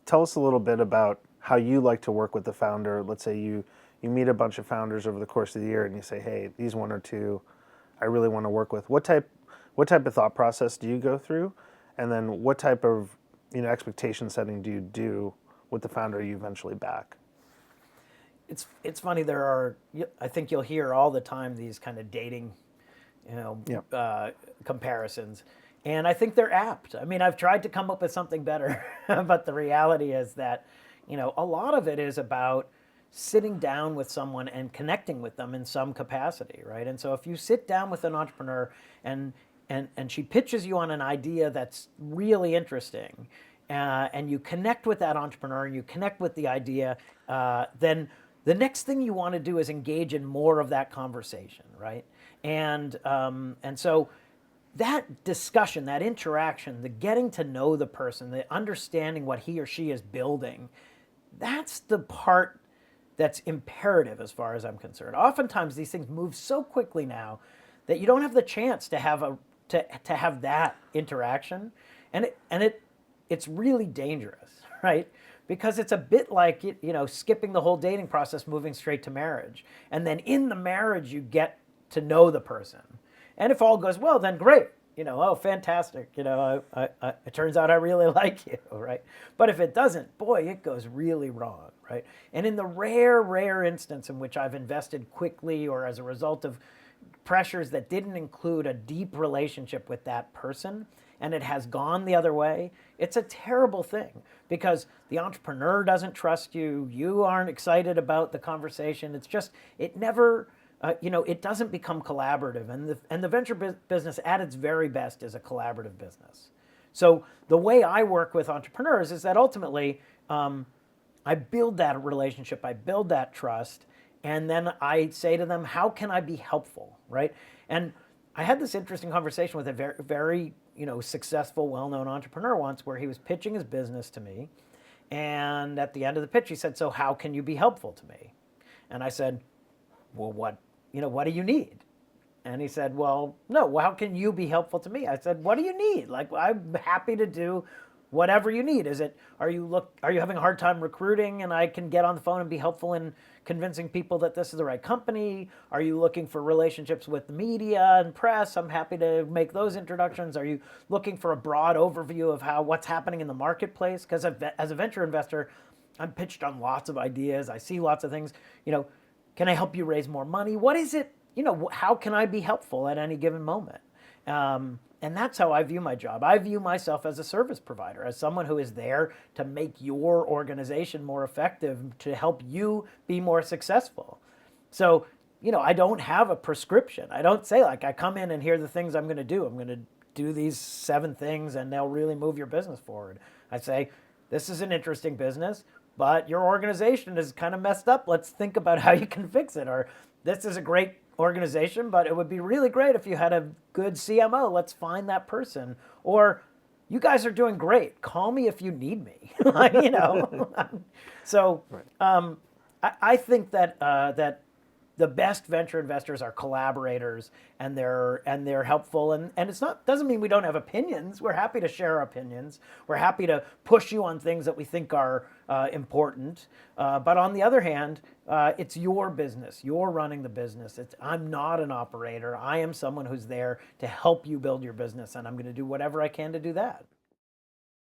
tell us a little bit about how you like to work with the founder. Let's say you meet a bunch of founders over the course of the year and you say, hey, these one or two I really want to work with. What type of thought process do you go through? And then what type of expectation setting do you do with the founder you eventually back? It's funny. I think you'll hear all the time these kind of dating, you know, Yeah. comparisons, and I think they're apt. I mean, I've tried to come up with something better, but the reality is that, a lot of it is about sitting down with someone and connecting with them in some capacity, right? And so if you sit down with an entrepreneur and she pitches you on an idea that's really interesting, and you connect with that entrepreneur and you connect with the idea, then the next thing you want to do is engage in more of that conversation, right? And so that discussion, that interaction, the getting to know the person, the understanding what he or she is building, that's the part that's imperative as far as I'm concerned. Oftentimes these things move so quickly now that you don't have the chance to have to have that interaction, and it's really dangerous, right? Because it's a bit like skipping the whole dating process, moving straight to marriage, and then in the marriage you get to know the person, and if all goes well, then great. Oh, fantastic. It turns out I really like you, right? But if it doesn't, boy, it goes really wrong, right? And in the rare instance in which I've invested quickly or as a result of pressures that didn't include a deep relationship with that person, and it has gone the other way, it's a terrible thing because the entrepreneur doesn't trust you. You aren't excited about the conversation. It never it doesn't become collaborative, and the venture business at its very best is a collaborative business. So the way I work with entrepreneurs is that ultimately I build that relationship, I build that trust, and then I say to them, how can I be helpful, right? And I had this interesting conversation with a very successful, well-known entrepreneur once, where he was pitching his business to me, and at the end of the pitch, he said, "So how can you be helpful to me?" And I said, "Well, what do you need?" And he said, "Well, no, well, how can you be helpful to me?" I said, "What do you need? Like, I'm happy to do whatever you need. Are you having a hard time recruiting and I can get on the phone and be helpful in convincing people that this is the right company? Are you looking for relationships with the media and press? I'm happy to make those introductions. Are you looking for a broad overview of what's happening in the marketplace?" Because as a venture investor, I'm pitched on lots of ideas. I see lots of things. Can I help you raise more money? What is it? How can I be helpful at any given moment? And that's how I view my job. I view myself as a service provider, as someone who is there to make your organization more effective, to help you be more successful. So, I don't have a prescription. I don't say, like, I come in and here are the things I'm going to do. I'm going to do these 7 things and they'll really move your business forward. I say, this is an interesting business, but your organization is kind of messed up. Let's think about how you can fix it. Or this is a great organization, but it would be really great if you had a good CMO. Let's find that person. Or you guys are doing great. Call me if you need me. So Right. I think that the best venture investors are collaborators, and they're helpful, and it's not doesn't mean we don't have opinions. We're happy to share our opinions. We're happy to push you on things that we think are important. But on the other hand, it's your business. You're running the business. I'm not an operator. I am someone who's there to help you build your business, and I'm going to do whatever I can to do that.